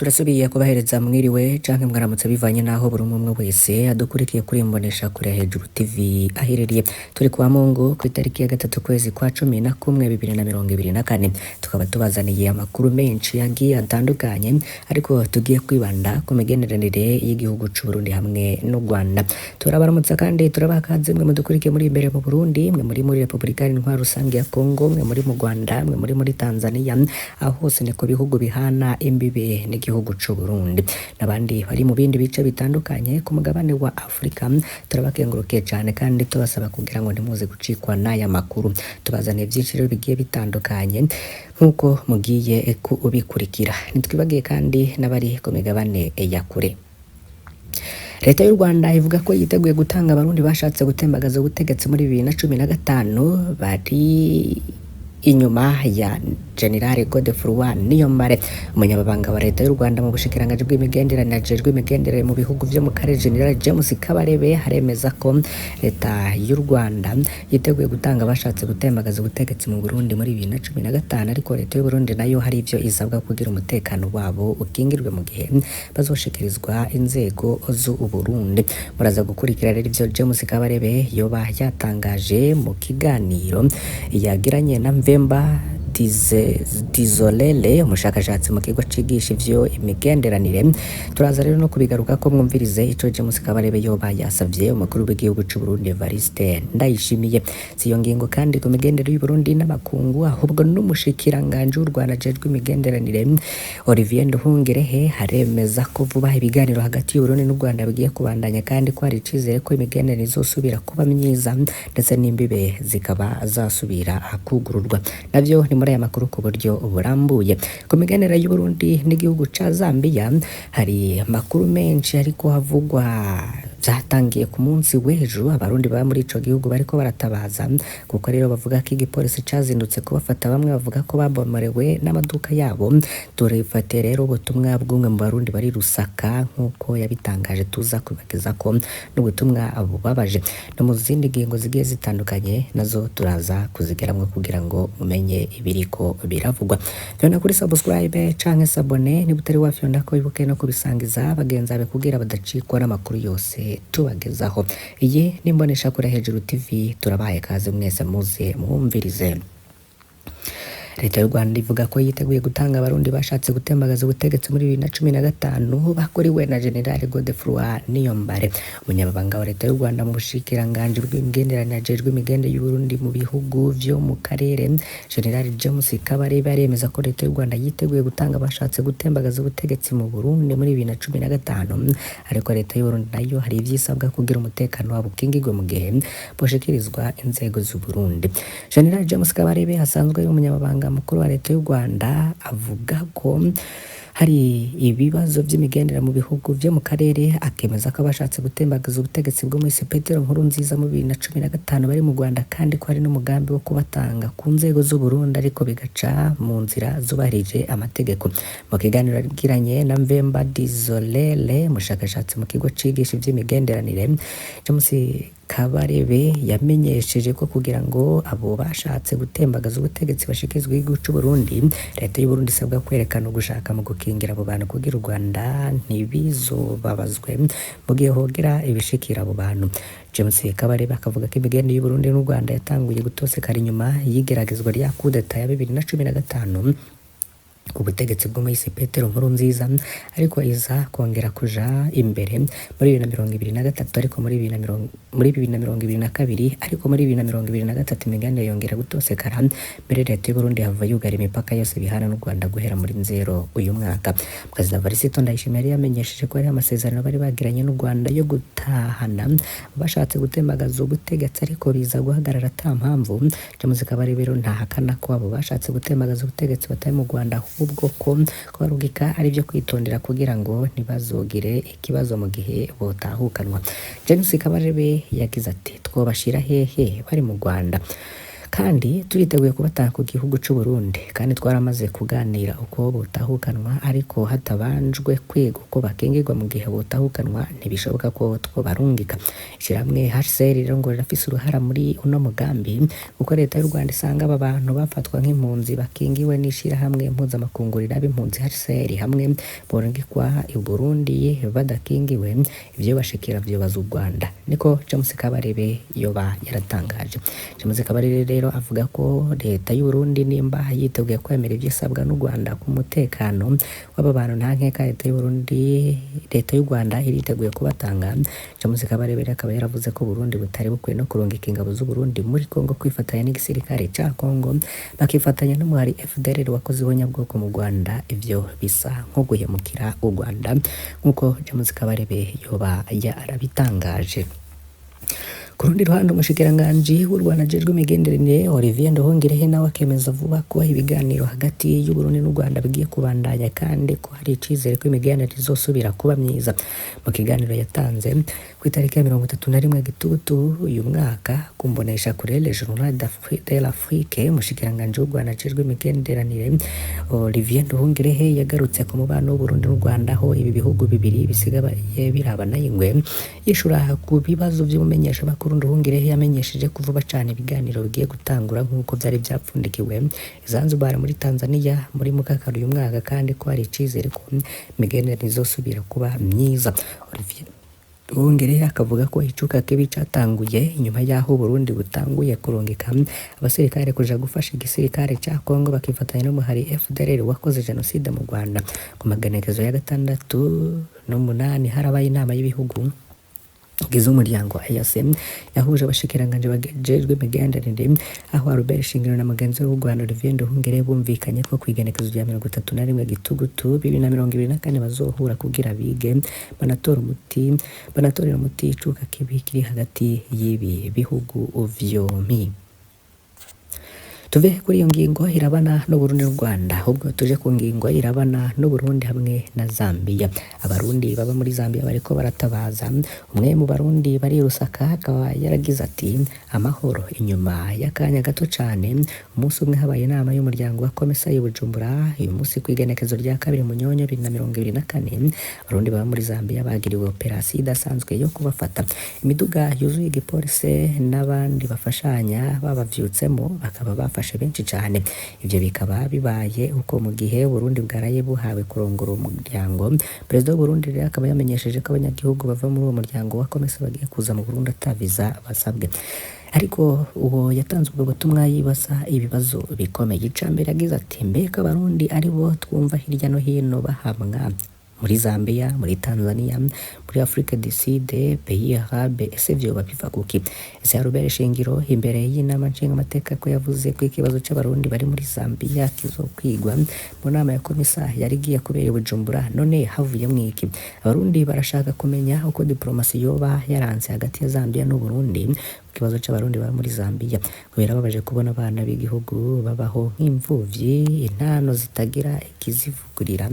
Turasubiye kubahereza mwiriwe canke mwaramutse bivanye naho buri umwe wese adukurikiye kuri Mbonesha kure hejuru TV aherereye. Turi kuwa Mungu ku itariki ya 3 kwezi kwa 11 2024, tukaba tubazaniye amakuru menshi yagiye atandukanye, ariko tugiye kwibanda ku migeneranire y'igihugu c'u Burundi hamwe n'u Rwanda. Turabaramutsa kandi turabakaze mwe mudukurikiye muri imbere mu Burundi, mwe muri Republika Iharanira Rusange ya Kongo, mwe mu Rwanda, mwe muri Tanzania, aho hose ni ku bihugu bihana imbibe n'igihugu c'u Burundi, n'abandi bari mu bindi bice bitandukanye ku mugabane wa Afrika. Turabakengurukiye cyane kandi tubasaba kugira ngo ntimuze gucikwa n'aya makuru. Tubazaniye byinshi rero bigiye bitandukanye nkuko mugiye ubikurikira. Nitwibagiye kandi n'abari ku migabane ya kure. Leta y'u Rwanda ivuga ko yiteguye gutanga abarundi bashatse gutembagaza ubutegetsi muri 2015 bari inyuma ya General Godefroid Niyombare, umunyababanga wa leta y'u Rwanda mu bushikiranganji bw'imigenderanire ajejwe imigenderanire mu bihugu vyo mu karere. General James Kabarebe haremeza ko leta y'u Rwanda yiteguye gutanga bashatse gutembagaza ubutegetsi mu Burundi muri 2015, ariko leta y'u Burundi nayo hari ivyo isabwa kugira umutekano wabo ukingirwe mu gihe bazoshikirizwa inzego z'u Burundi. Muraza gukurikira rero ivyo James Kabarebe yoba yatangaje mu kiganiro yagiranye na Mvemba Dizolele, umushakashatsi mu kigo cigisha ivyo imigenderanire. Turaza rero no kubigaruka ko mwumvirize ico James Kabarebe yoba yasavye umukuru w'igihugu c'u Burundi Evariste Ndayishimiye. Siyo ngingo kandi ku migenderanire y'u Burundi n'amakungu, ahubwo n'umushikiranganje w'u Rwanda ajejwe imigenderanire Olivier Nduhungirehe haremeza ko vuba ibiganiro hagati y'u Burundi n'u Rwanda bigiye kubandanya, kandi ko hari icizere ko imigenderanire izosubira kuba myiza ndetse n'imbibe zikaba zasubira kugururwa. Navyo ni muri aya makuru ku buryo burambuye. Ku migenderanire y'u Burundi n'igihugu ca Zambia hari makuru menshi ariko havugwa byatangiye ku munsi w'ejo. Abarundi baba muri ico gihugu bariko baratabaza, kuko rero bavuga ko igipolisi cazindutse kubafata. Bamwe bavuga ko babomorewe n'amaduka yabo. Turifate rero ubutumwa bw'umwe mu Barundi bari Rusaka nkuko yabitangaje, tuza kubageza ko n'ubutumwa bubabaje. No mu zindi ngingo zigiye zitandukanye nazo turaza kuzigeramwe kugira ngo mumenye ibiriko biravugwa. Fyona kuri subscribe canke sabone ni butari wafyonda ko ibuke no kubisangiza bagenzi bawe kugira badacikwa n'amakuru yose tubagezaho. Iyi ni Mbonesha kure hejuru TV, turabaye kaze mwese muze mwumvirize. Leta y'u Rwanda ivuga ko yiteguye gutanga abarundi bashatse gutembagaza ubutegetsi muri 2015 bakuriwe na General Godefroid Niyombare. Umunyababanga wa leta y'u Rwanda mu bushikiranganji bw'imigenderanire ajejwe imigenderanire y'u Burundi mu bihugu vyo mu karere, General James Kabarebe aremeza ko leta y'u Rwanda yiteguye gutanga bashatse gutembagaza ubutegetsi mu Burundi muri 2015, ariko leta y'u Burundi nayo hari ivyisabwa kugira umutekano wabo ukingirwe mu gihe boshikirizwa inzego z'u Burundi. General James Kabarebe asanzwe ari umunyababanga mukuru wa leta y'u Rwanda avuga ko hari ibibazo by'imigenderanire mu bihugu vyo mu karere, akemeza ko abashatse gutembagaza ubutegetsi bwo muri Petero Nkurunziza mu 2015 bari mu Rwanda, kandi ko hari n'umugambi wo kubatanga ku nzego z'u Burundi, ariko bigaca mu nzira zubarije amategeko. Mu kiganiro yagiranye na Mvemba Dizolele, umushakashatsi mu kigo cigisha ivy'imigenderanire, James Kabarebe yamenyesheje ko kugira ngo abo bashatse gutembagaza ubutegetsi bashikizwe igihugu c'u Burundi, leta y'u Burundi isabwa kwerekana ugushaka mu gukingira abo bantu kugira u Rwanda ntibizobabazwe mu gihe hogera ibishikira abo bantu. James Kabarebe akavuga ko imigenderanire y'u Burundi n'u Rwanda yatanguye gutosekara inyuma y'igeragezwa rya coup d'etat ya 2015 ku butegetsi bwo muri Petero Nkurunziza, ariko iza kongera kuja imbere muri 2023, ariko muri 2022, ariko muri 2023 imigenderanire yongera gutosekara. Mbere leta y'u Burundi hava yugara imipaka yose bihana n'u Rwanda guhera muri Nzero uyu mwaka. Perezida Evariste Ndayishimiye yamenyesheje ko hari amasezerano bari bagiranye n'u Rwanda yo gutahana bashatse gutembagaza ubutegetsi, ariko biza guhagarara ata mpamvu. James Kabarebe rero ntahakana ko abo bashatse gutembagaza ubutegetsi batari mu Rwanda, ahubwo ko kwarugika ari byo kwitondera kugira ngo ntibazogire ikibazo mu gihe botahukanwa. James Kabarebe yagize ati twobashira hehe bari mu Rwanda, kandi turiteguye kubatanga ku gihugu c'u Burundi kandi twaramaze kuganira uko botahukanwa ariko hatabanjwe kwiga uko bakingirwa mu gihe botahukanwa ntibishoboka ko twobarungika. Ishirahamwe HCR rero ngo rirafise uruhara muri uno mugambi kuko leta y'u Rwanda isanga aba bantu bafatwa nk'impunzi bakingiwe n'ishirahamwe mpuzamakungu riraba impunzi HCR hamwe borungikwa i Burundi badakingiwe ivyo bashikira vyobaza u Rwanda, niko James Kabarebe yoba yaratangaje. James Kabarebe rero avuga ko leta y'u Burundi nimba yiteguye kwemera ivyisabwa n'u Rwanda ku mutekano w'aba bantu nta nkeka leta y'u Burundi, leta y'u Rwanda iriteguye kubatanga. James Kabarebe akaba yaravuze ko Burundi butari bukwiye no kurungika ingabo z'u Burundi muri Kongo kwifatanya n'igisirikare ca Kongo bakifatanya n'umuhari FDLR wakoze ibonyabwoko mu Rwanda, ivyo bisa nko guhemukira u Rwanda nk'uko James Kabarebe yoba yarabitangaje. Ku rundi ruhande umushikiranganji w'u Rwanda ajejwe imigenderanire Olivier Nduhungirehe nawe akemeza vuba ko ibiganiro hagati y'u Burundi n'u Rwanda bigiye kubandanya kandi ko hari icizere ko imigenderanire izosubira kuba myiza. Mu kiganiro yatanze ku itariki ya 31 Gitugutu uyu mwaka kumbonesha kure Le Journal de l'Afrique, umushikiranganji w'u Rwanda ajejwe imigenderanire Olivier Nduhungirehe yagarutse ku mubano w'u Burundi n'u Rwanda aho ibi bihugu bibiri bisigaye birabana ingwe, yishura ku bibazo vy'umenyesha bakuru. Nduhungirehe yamenyesheje ko vuba cane ibiganiro bigiye gutangura nk'uko vyari vyapfundikiwe Zanzibar muri Tanzania muri mukakaro uyu mwaka kandi ko hari icizere ko imigenderanire izosubira kuba myiza. Olivier Nduhungirehe akavuga ko icuka kibi catanguye inyuma y'aho Burundi butanguye kurungika abasirikare kuja gufasha igisirikare ca Kongo bakifatanya n'umuhari FDLR wakoze jenoside mu Rwanda. Ku magenekezo ya 6 n'umunani harabaye inama y'ibihugu gize umuryango EAC yahuje abashikiranganje bagejejwe imigenderanire aho Albert Shingiro na mugenzi w'u Rwanda Olivier Nduhungirehe bumvikanye ko kwigenekezo rya 31 Gitugutu 2024 bazohura kugira bige banatorera umuti icuka kibi kiri hagati y'ibi bihugu vyompi. Tuve kuri iyo ngingo irabana n'u Burundi n'u Rwanda, ahubwo tuje ku ngingo irabana n'u Burundi hamwe na Zambia. Abarundi baba muri Zambia bariko baratabaza. Umwe mu Barundi bari Rusaka akaba yaragize ati amahoro inyuma y'akanya gato cane. Umunsi umwe habaye inama y'umuryango wa Komesa i Bujumbura, uyu munsi kwigenekezo rya 2 Munyonyo 2024 Abarundi baba muri Zambia bagiriwe operasiyo idasanzwe yo kubafata. Imiduga yuzuye igipolisi n'abandi bafashanya babavyutsemo bakaba bafashe benshi cyane. Ivyo bikaba bibaye uko mu gihe Burundi bwaraye buhawe kurongora umuryango. Perezida w'u Burundi rero akaba yamenyesheje ko abanyagihugu bava muri uwo muryango wa Komesa bagiye kuza mu Burundi ataviza basabwe. Ariko uwo yatanze ubwo butumwa yibasa ibibazo bikomeye. Icambere yagize ati mbega Abarundi ari bo twumva hirya no hino bahamwa muri Zambia, muri Tanzania, muri Afrique du Sud, pays arabe, ese vyo babiva kuki? Ese Albert Shingiro imbere y'inama nshingamateka ko yavuze ko ikibazo c'Abarundi bari muri Zambia kizokwigwa mu nama ya Komesa yari igiye kubera i Bujumbura, none havuye mwiki? Abarundi barashaka kumenya uko diplomasi yoba yaranze hagati ya Zambia n'u Burundi ikibazo c'Abarundi baba muri Zambia. Kubera babaje kubona abana b'igihugu babaho nk'imfuvyi, intano zitagira ikizivugurira,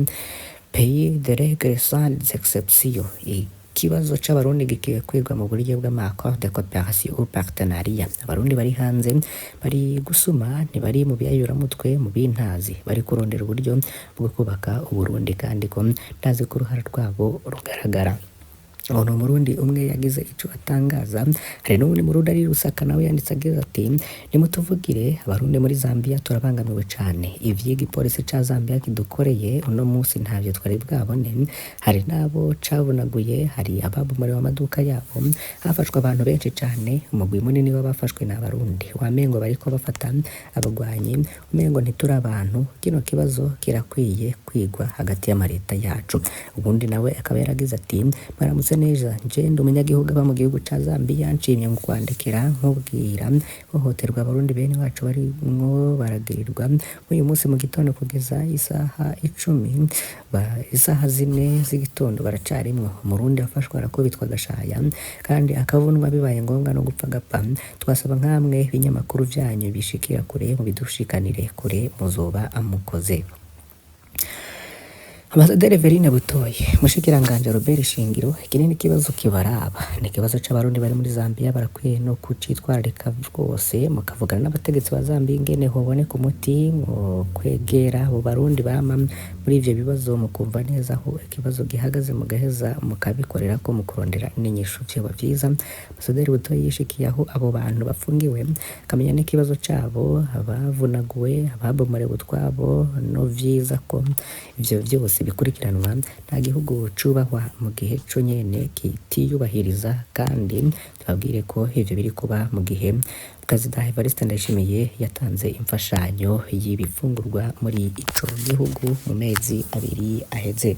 pays de règles sans exception. Ikibazo c'Abarundi gikiye kwigwa mu buryo bw'amakoro de coopération ou partenariat. Abarundi bari hanze bari gusuma, ntibari mu byayuramutwe mu bintazi, bari kurondera uburyo bwo kubaka Uburundi kandi ko ndazi ko uruhara rwabo rugaragara. Ono Murundi umwe yagize ico atangaza. Hari n'ubundi Murundi ari Rusaka nawe yanditse agize ati nimutuvugire Abarundi muri Zambia turabangamiwe cane, ivy'igipolisi ca Zambia kidukoreye uno munsi ntavyo twari bwabone. Hari nabo cabunaguye, hari ababumare amaduka yabo, hafashwe abantu benshi cane. Umugwi munini w'abafashwe n'Abarundi wamengo bariko bafata abagwanyi, umengo ntituri abantu. Kino kibazo kirakwiye kwigwa hagati y'amareta yacu. Ubundi nawe akaba yaragize ati maramutse neza, nje ndi umunyagihugu aba mu gihugu ca Zambia, nshimye mu kwandikira nkubwira hohoterwa Abarundi bene wacu barimwo baragirirwa uyu munsi mu gitondo kugeza isaha 10 isaha 4 z'igitondo baracarimwo. Umurundi afashwe arakubitwa agashaya kandi akavunwa bibaye ngombwa no gupfa gapfa. Twasaba nkamwe binyamakuru vyanyu bishikira kure mu bidushikanire kure muzoba amukoze. Ambasaderi Verine Butoyi, Mushikiranganje Robert Shingiro, kinini kibazo kibaraba ni ikibazo c'abarundi bari muri Zambia barakwiye no kucitwararika rwose mukavugana n'abategetsi ba Zambia ingene hoboneka umuti mu kwegera abo barundi bama muri ivyo bibazo mukumva neza aho ikibazo gihagaze mugaheza mukabikorera ko mukurondera n'inyishu vyoba vyiza. Ambasaderi Butoyi yishikiye aho abo bantu bafungiwe kamenya n'ikibazo cabo abavunaguwe ababomorewe utwabo no vyiza ko ivyo vyose bikurikiranwa nta gihugu cubahwa mu gihe co nyene kitiyubahiriza, kandi tubabwire ko ivyo biri kuba mu gihe Perezida Evariste Ndayishimiye yatanze imfashanyo y'ibifungurwa muri ico gihugu mu mezi abiri aheze.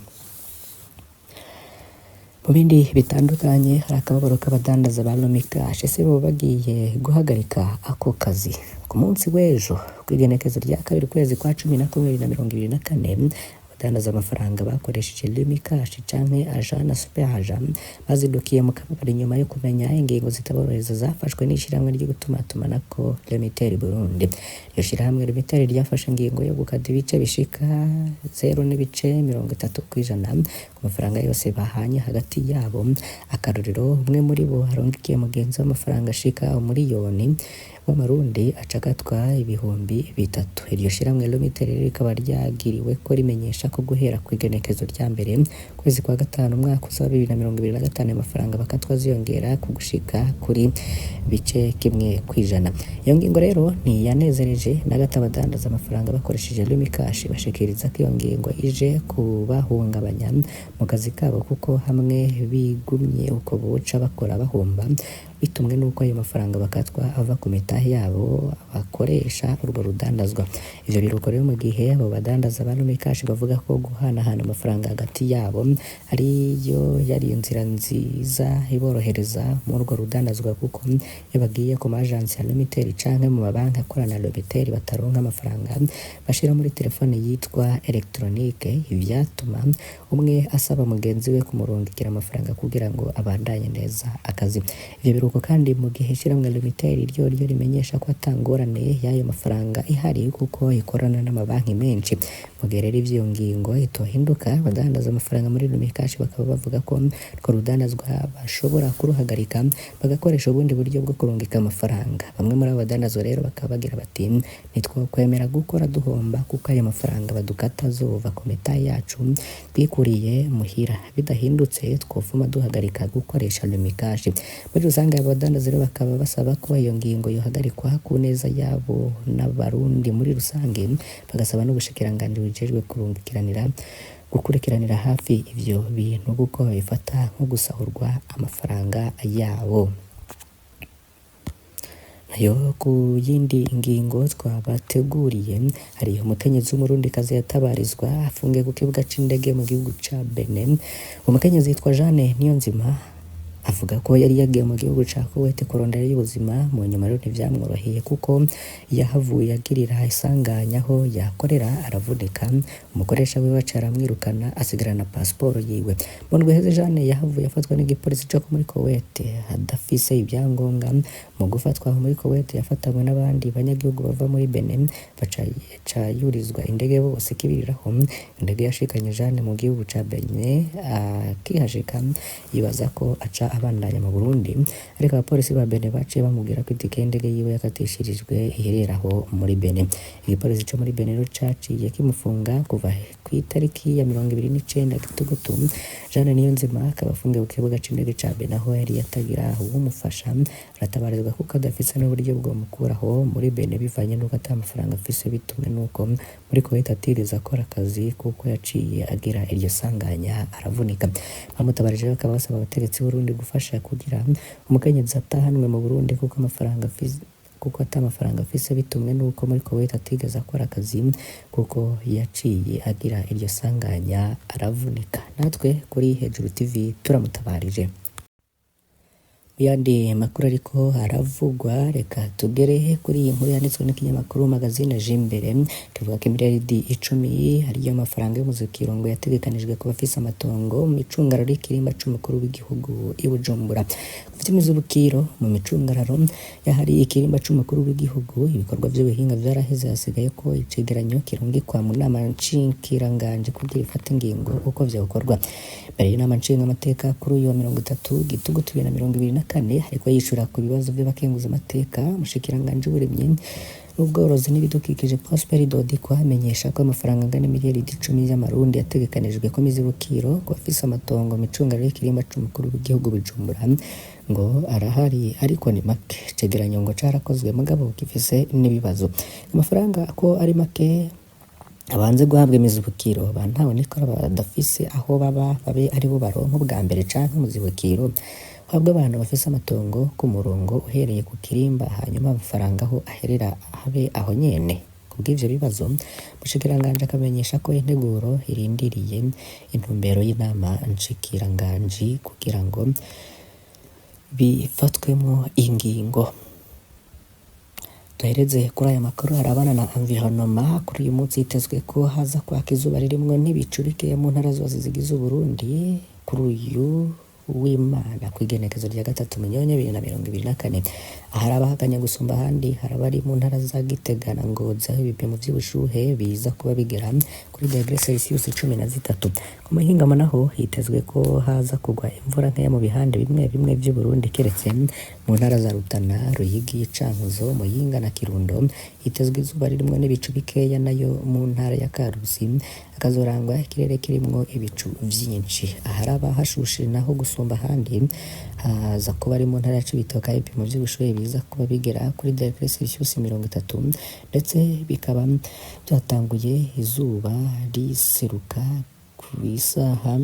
Mu bindi bitandukanye hari akababaro k'abadandaza ba Lomikash, ese bo bagiye guhagarika ako kazi ku munsi w'ejo kw'igenekezo rya 2 kwezi kwa 11 2024. Abadandaza amafaranga bakoresheje Lomikash canke Agent Super Agent bazindukiye mu kababaro nyuma yo kumenya ingingo zitaborohereza zafashwe n'ishirahamwe ryo gutumatumanako Limitel Burundi. Iyo shirahamwe Limitel ryafashe ingingo yo gukata ibice bishika 0.30% ku mafaranga yose bahanye hagati yabo. Akarorero, umwe muri bo arongikiye mugenzi w'amafaranga ashika umuriyoni w'amarundi acakatwa ibihumbi 3. Iryo shirahamwe Limitel rikaba ryagiriwe ko rimenyesha ko guhera ku igenekezo rya mbere kwezi kwa 5 umwaka wa 2025 amafaranga bakatwa ziyongera ku gushika kuri bice 1%. Iyo ngingo rero ntiyanezereje na gato abadandaza amafaranga bakoresheje Lomikash, bashikiriza ko iyo ngingo ije kubahungabanya mu kazi kabo kuko hamwe bigumye uko boca bakora bahomba bitumwe nuko ayo mafaranga bakatwa ava ku mitahe yabo bakoresha urwo rudandazwa. Ivyo biruko rero mu gihe abo badandaza ba Lomikash bavuga ko guhanahana amafaranga hagati yabo ariyo yari inzira nziza iborohereza mu urwo rudandazwa, kuko iyo bagiye ku majansi ya Limitel canke mu mabanki akorana na Limitel bataronka amafaranga bashira muri telefone yitwa electronique, ivyatuma umwe asaba mugenzi we kumurungikira amafaranga kugira ngo abandanye neza akazi. Ivyo biruko kandi mu gihe shiramwe Limitel ryo rimenyesha ko atangorane y'ayo mafaranga ihari kuko ikorana n'amabanki menshi. Mu gihe rero ivyo ngingo itohinduka, abadandaza amafaranga muri Lomikash bakaba bavuga ko urwo rudandazwa bashobora kuruhagarika bagakoresha ubundi buryo bwo kurungika amafaranga. Bamwe muri abo badandaza rero bakaba bagira bati ntitwokwemera gukora duhomba kuko ayo mafaranga badukata azova ku mitahe yacu twikuriye muhira, bidahindutse twofuma duhagarika gukoresha Lomikash. Muri rusange abadandaza rero bakaba basaba ko iyo ngingo yohagarikwa ku neza yabo n'abarundi muri rusange, bagasaba n'ubushikiranganje bujejwe gukurikiranira hafi ivyo bintu kuko babifata nko gusahurwa amafaranga yabo. Nayo ku yindi ngingo twabateguriye, hari umukenyezi w'umurundikazi yatabarizwa afungiye ku kibuga c'indege mu gihugu ca Benin. Umukenyezi yitwa Jeanne Niyonzima avuga ko yari yagiye mu gihugu ca Kuwait kurondera y'ubuzima, mu nyuma rero ntivyamworoheye kuko yahavuye agirira isanganya aho yakorera aravunika. Umukoresha wiwe aramwirukana asigarana pasiporo yiwe. Mu ndwi iheze Jeanne yahavuye afatwa n'igipolisi co muri Kuwait adafise ibyangombwa. Mu gufatwa muri Kuwait yafatanywe n'abandi banyagihugu bava muri Benin, baca yurizwa indege bose kibiriraho. Indege yashikanye Jeanne mu gihugu ca Benin, akihashika yibaza ko aca abandanya mu Burundi, ariko abapolisi ba Benin baciye bamubwira ko itike y'indege yiwe yakatishirijwe ihereraho muri Benin. Igipolisi co muri Benin caciye kimufunga kuva ku itariki ya 29 Gitugutu. Jeanne Niyonzima akaba afungiwe ku kibuga c'indege ca Benin aho yari yatagira uwumufasha, aratabarizwa kuko adafise n'uburyo bwo mukuraho muri Benin bivanye n'uko ata amafaranga afise, bitumwe n'uko muri Kuwait atiriza akora akazi kuko yaciye agira iryo sanganya aravunika. Bamutabarije bakaba basaba abategetsi b'Uburundi gufasha kugira umukenyezi atahanwe mu Burundi kuko ata amafaranga afise, bitumwe n'uko muri Kuwait atigeze akora akazi kuko yaciye agira iryo sanganya aravunika. Natwe kuri Hejuru TV turamutabarije. Yandi makuru ariko aravugwa, reka tugere kuri iyi nkuru yanditswe n'ikinyamakuru Magazine Jimbere kivuga ko miliyaridi 10 ariyo mafaranga y'umuzukiro ngo yategekanijwe ku bafise amatongo mu micungararo y'ikirimba c'umukuru w'igihugu i Bujumbura. Ufite imizubukiro mu micungararo yahari ikirimba c'umukuru w'igihugu, ibikorwa by'ubuhinga vyaraheze, hasigaye ko icegeranyo kirungikwa mu nama nshikiranganji kugira ifate ingingo uko vyokorwa. Mbere y'inama nshingamateka kuri uyu wa 30 Gitugutu 2024 ariko yishura ku bibazo by'abakenguza amateka, umushikiranganji w'uburimyi n'ubworozi n'ibidukikije Prosper Dodiko amenyesha ko amafaranga angana miliyaridi 10 y'amarundi yategekanijwe ko mizibukiro ku bafise amatongo mu micungararo y'ikirimba c'umukuru w'igihugu Bujumbura ngo arahari ariko ni make. Icegeranyo ngo carakozwe mugabo gifise n'ibibazo. Amafaranga ko ari make abanze guhabwa imizibukiro bantaboneka badafise aho baba babe ari bo baronka ubwa mbere canke umuzibukiro habwa abantu bafise amatongo ku murongo uhereye ku kirimba, hanyuma amafaranga aho aherera habe aho nyene. Kubw'ivyo bibazo umushikiranganji akamenyesha ko integuro irindiriye intumbero y'inama nshikiranganji kugira ngo bifatwemo ingingo. Tuhereze kuri aya makuru harabana na environnement. Kuri uyu munsi hitezwe ko haza kwaka izuba ririmwo n'ibicurike mu ntara zose zigize Uburundi kuri uyu w'Imana kw'igenekezo rya 3 Munyonyo 2024. Aharaba hakanya gusumba ahandi haraba ari mu ntara za Gitega na Ngozi, aho ibipimo vy'ubushuhe biza kuba bigera kuri degre Celsius 13. Ku mahingamo naho hitezwe ko haza kugwa imvura nkeya mu bihande bimwe bimwe vy'Uburundi, keretse mu ntara za Rutana, Ruyigi, Cankuzo, Muyinga na Kirundo hitezwe izuba ririmwo n'ibicu bikeya, nayo mu ntara ya Karusi akazorangwa ikirere kirimwo ibicu vyinshi. Aharaba hashushe naho gusumba ahandi haza kuba ari mu ntara ya Cibitoke, ibipimo vy'ubushuhe biza kuba bigera kuri degre Celsius 30, ndetse bikaba byatanguye izuba riseruka ku isaha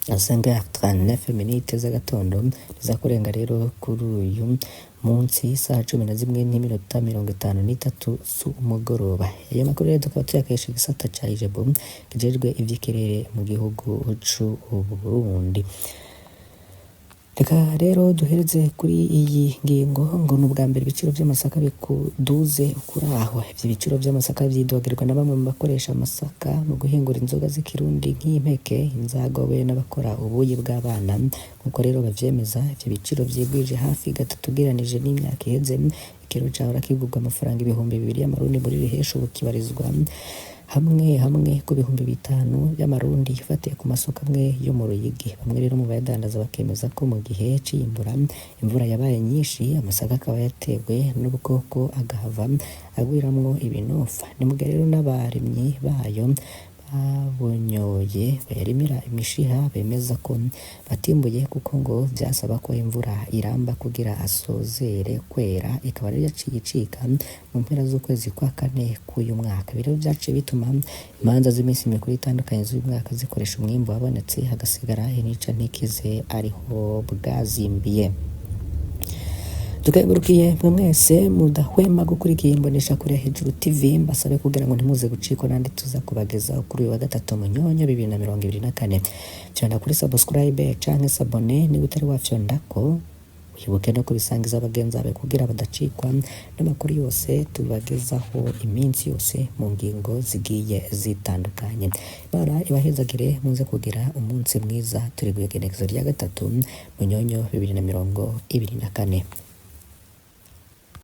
5h39 z'agatondo, riza kurenga rero kuri uyu munsi isaha 11:53 z'umugoroba. Ayo makuru rero tukaba tuyakesha igisata ca Ijebo kijejwe ivy'ikirere mu gihugu c'u Burundi. Reka rero duhereze kuri iyi ngingo ngo n'ubwa mbere ibiciro by'amasaka bikuduze kuri aho. Ivyo biciro by'amasaka vyidogerwa na bamwe mu bakoresha amasaka mu guhingura inzoga z'ikirundi nk'impeke, inzagobe n'abakora ubuyi bw'abana. Nkuko rero bavyemeza, ivyo biciro vyigwije hafi gatatu ugereranije n'imyaka iheze. Ikiro cahora kigurwa amafaranga 2,000 y'amarundi muri Rihesha ubu kibarizwa hamwe ku 5,000 y'amarundi ifatiye ku masoko amwe yo mu Ruyigi. Bamwe rero mu bayadandaza bakemeza ko mu gihe c'iyimbura imvura yabaye nyinshi, amasaka akaba yatewe n'ubukoko agahava agwiramwo ibinofa. Ni mu gihe rero n'abarimyi bayo babunyoye bayarimira imishiha bemeza ko batimbuye, kuko ngo vyasaba ko imvura iramba kugira asozere kwera, ikaba rero yaciye icika mu mpera z'ukwezi kwa 4 k'uyu mwaka. Biro vyaciye bituma imanza z'iminsi mikuru itandukanye z'uyu mwaka zikoresha umwimbu wabonetse, hagasigara inica ntikize ariho bwazimbiye. Tukengurukiye mwe mwese mudahwema gukurikira imbonesha kuri Hejuru TV, mbasabe kugira ngo ntimuze gucikwa nandi tuza kubageza kuri uyu wa 3 Munyonyo 2024. Fyonda kuri subscribe canke s'abone ni utari wafyondako, wibuke no kubisangiza abagenzi bawe kugira badacikwa n'amakuru yose tubagezaho iminsi yose mu ngingo zigiye zitandukanye. Bara ibahezagire muze kugira umunsi mwiza, turi ku igenekezo rya 3 Munyonyo 2024.